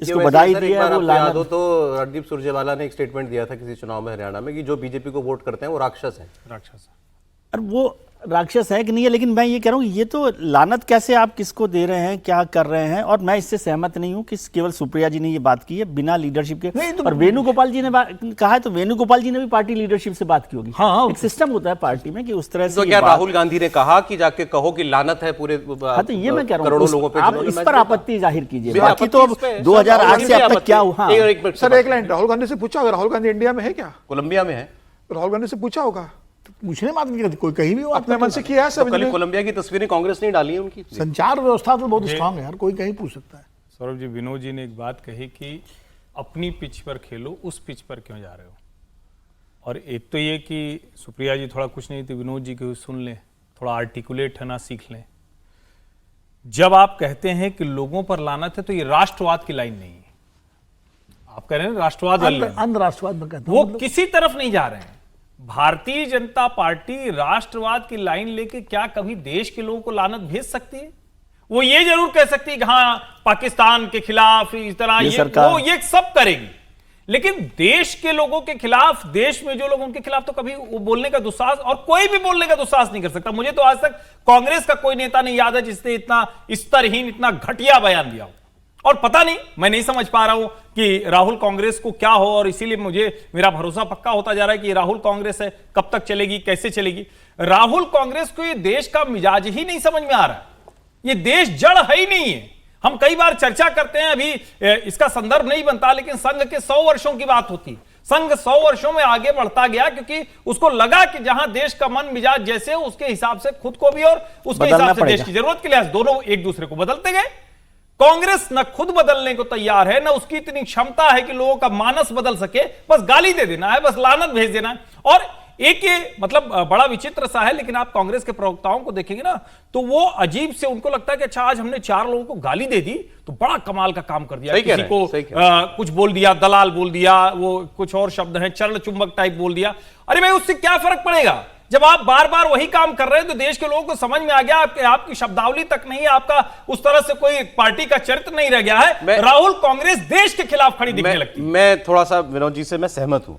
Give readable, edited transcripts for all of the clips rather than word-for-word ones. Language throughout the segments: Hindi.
इसको बधाई दी है। वो याद हो तो रणदीप सुरजेवाला ने एक स्टेटमेंट दिया था किसी चुनाव में हरियाणा में कि जो बीजेपी को वोट करते हैं वो राक्षस हैं। और वो राक्षस है कि नहीं है, लेकिन मैं ये कह रहा हूँ ये तो लानत कैसे आप किसको दे रहे हैं, क्या कर रहे हैं। और मैं इससे सहमत नहीं हूँ कि केवल सुप्रिया जी ने ये बात की है बिना लीडरशिप के। और वेणुगोपाल जी ने कहा है तो वेणुगोपाल जी ने भी पार्टी लीडरशिप से बात की होगी। हाँ, एक सिस्टम होता है पार्टी में कि उस तरह से। तो क्या राहुल गांधी ने कहा कि जाके कहो कि लानत है पूरे हाँ, तो ये मैं कह रहा करोड़ों लोगों पे, आप इस पर आपत्ति जाहिर कीजिए। बाकी तो 2008 से अब तक क्या हुआ। सर एक लाइन राहुल गांधी से पूछा होगा, राहुल गांधी इंडिया में है क्या? कोलंबिया में है। राहुल गांधी से पूछा होगा, पूछने बात नहीं करती, कोई कहीं भी अपने मन से किया है सब। कोलंबिया की तस्वीरें कांग्रेस ने डाली है उनकी। संचार व्यवस्था तो बहुत स्ट्रांग है यार, कोई कहीं पूछ सकता है। सौरभ जी, विनोद जी ने एक बात कही कि अपनी पिच पर खेलो, उस पिच पर क्यों जा रहे हो। और एक तो ये कि सुप्रिया जी थोड़ा कुछ नहीं तो विनोद जी को सुन लें, थोड़ा आर्टिकुलेट होना सीख लें। जब आप कहते हैं कि लोगों पर लानत है तो ये राष्ट्रवाद की लाइन नहीं है। आप कह रहे हैं राष्ट्रवाद, अंध राष्ट्रवाद में कहते हैं, वो किसी तरफ नहीं जा रहे हैं। भारतीय जनता पार्टी राष्ट्रवाद की लाइन लेके क्या कभी देश के लोगों को लानत भेज सकती है? वो ये जरूर कह सकती है कि हाँ पाकिस्तान के खिलाफ इस तरह वो ये सब करेगी, लेकिन देश के लोगों के खिलाफ, देश में जो लोग उनके खिलाफ तो कभी वो बोलने का दुस्साहस, और कोई भी बोलने का दुस्साहस नहीं कर सकता। मुझे तो आज तक कांग्रेस का कोई नेता नहीं याद है जिसने इतना स्तरहीन, इतना घटिया बयान दिया हो। और पता नहीं, मैं नहीं समझ पा रहा हूं कि राहुल कांग्रेस को क्या हो, और इसीलिए मुझे मेरा भरोसा पक्का होता जा रहा है कि राहुल कांग्रेस है, कब तक चलेगी, कैसे चलेगी। राहुल कांग्रेस को ये देश का मिजाज ही नहीं समझ में आ रहा है। ये देश जड़ है ही नहीं है। हम कई बार चर्चा करते हैं, अभी इसका संदर्भ नहीं बनता, लेकिन संघ के 100 वर्षों की बात होती। संघ 100 वर्षों में आगे बढ़ता गया क्योंकि उसको लगा कि जहां देश का मन मिजाज जैसे उसके हिसाब से खुद को भी और उसके हिसाब से देश की जरूरत के लिहाज दोनों एक दूसरे को बदलते गए। कांग्रेस न खुद बदलने को तैयार है, न उसकी इतनी क्षमता है कि लोगों का मानस बदल सके। बस गाली दे देना है, बस लानत भेज देना है। और एक ये मतलब बड़ा विचित्र सा है, लेकिन आप कांग्रेस के प्रवक्ताओं को देखेंगे ना तो वो अजीब से, उनको लगता है कि अच्छा आज हमने 4 लोगों को गाली दे दी तो बड़ा कमाल का काम कर दिया। किसी को कुछ बोल दिया, दलाल बोल दिया, वो कुछ और शब्द है चरण चुंबक टाइप बोल दिया। अरे भाई उससे क्या फर्क पड़ेगा जब आप बार बार वही काम कर रहे हैं। तो देश के लोगों को समझ में आ गया आपकी शब्दावली तक नहीं है, आपका उस तरह से कोई पार्टी का चरित्र नहीं रह गया है। राहुल कांग्रेस देश के खिलाफ खड़ी दिखने लगती है। मैं थोड़ा सा विनोद जी से मैं सहमत हूं।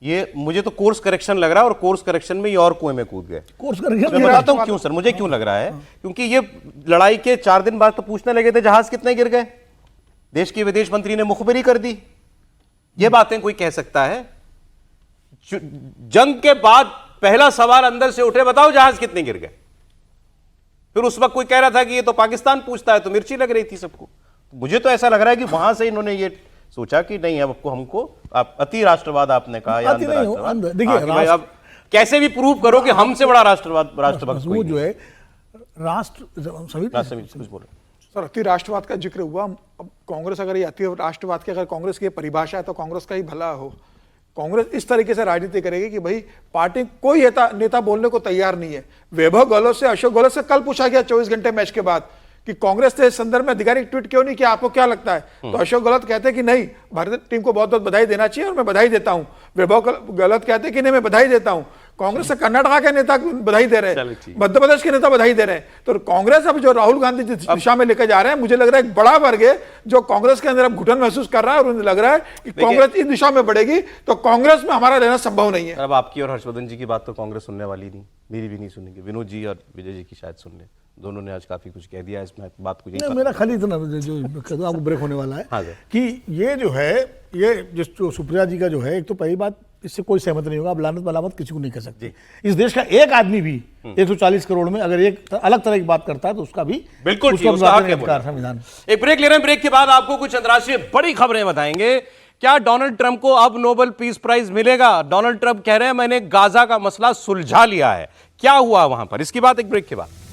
ये मुझे तो कोर्स करेक्शन लग रहा है, और कोर्स करेक्शन में ये और कुएं में कूद गए। कोर्स करेक्शन मैं बताता हूं क्यों सर, मुझे क्यों लग रहा है। क्योंकि ये लड़ाई के 4 दिन बाद तो पूछने लगे थे जहाज कितने गिर गए। देश के विदेश मंत्री ने मुखबिरी कर दी। ये बातें कोई कह सकता है? जंग के बाद पहला सवाल अंदर से उठे, बताओ जहाज कितने गिर गए। फिर उस वक्त कोई कह रहा था कि ये तो पाकिस्तान पूछता है, तो मिर्ची लग रही थी सबको। मुझे तो ऐसा लग रहा है कि वहां से इन्होंने ये सोचा कि नहीं अब हमको आप अति राष्ट्रवाद आपने कहा या देखिए अब कैसे भी प्रूव करो कि हमसे बड़ा राष्ट्रभक्त वो जो है कुछ बोले सर। अति राष्ट्रवाद का जिक्र हुआ। अब कांग्रेस अगर ये अति राष्ट्रवाद की अगर कांग्रेस की परिभाषा है तो कांग्रेस का ही भला हो। कांग्रेस इस तरीके से राजनीति करेगी कि भाई पार्टी कोई नेता बोलने को तैयार नहीं है। वैभव गहलोत से, अशोक गहलोत से कल पूछा गया 24 घंटे मैच के बाद कि कांग्रेस ने इस संदर्भ में आधिकारिक ट्वीट क्यों नहीं किया, आपको क्या लगता है? तो अशोक गहलोत कहते हैं कि नहीं, भारतीय टीम को बहुत बहुत बधाई देना चाहिए और मैं बधाई देता हूं। वैभव गहलोत कहते हैं कि नहीं मैं बधाई देता हूं। कांग्रेस से कर्नाटक के नेता बधाई दे रहे हैं, मध्य प्रदेश के नेता बधाई दे रहे हैं। तो कांग्रेस अब जो राहुल गांधी जिस दिशा में लेकर जा रहे हैं, मुझे लग रहा है एक बड़ा वर्ग है जो कांग्रेस के अंदर अब घुटन महसूस कर रहा है और उन्हें लग रहा है कि कांग्रेस इस दिशा में बढ़ेगी तो कांग्रेस में हमारा रहना संभव नहीं है। अब आपकी और हर्षवर्धन जी की बात तो कांग्रेस सुनने वाली नहीं, मेरी भी नहीं सुनेंगे। विनोद जी और विजय जी की शायद सुन ले। दोनों ने आज काफी कुछ कह दिया इसमें, बात कुछ नहीं। मेरा खाली इतना जो आपको ब्रेक होने वाला है कि ये जो है, ये जो सुप्रिया जी का जो है, एक तो पहली बात इससे कोई सहमत नहीं होगा। आप लानत मलामत किसी को नहीं कर सकते। इस देश का एक आदमी भी 140 करोड़ में अगर एक अलग तरह की बात करता है तो उसका भी बिल्कुल संविधान। एक ब्रेक ले रहे हैं, ब्रेक के बाद आपको कुछ अंतर्राष्ट्रीय बड़ी खबरें बताएंगे। क्या डोनाल्ड ट्रंप को अब नोबेल पीस प्राइज मिलेगा? डोनाल्ड ट्रंप कह रहे हैं मैंने गाजा का मसला सुलझा लिया है। क्या हुआ वहां पर, इसकी बात एक ब्रेक के बाद।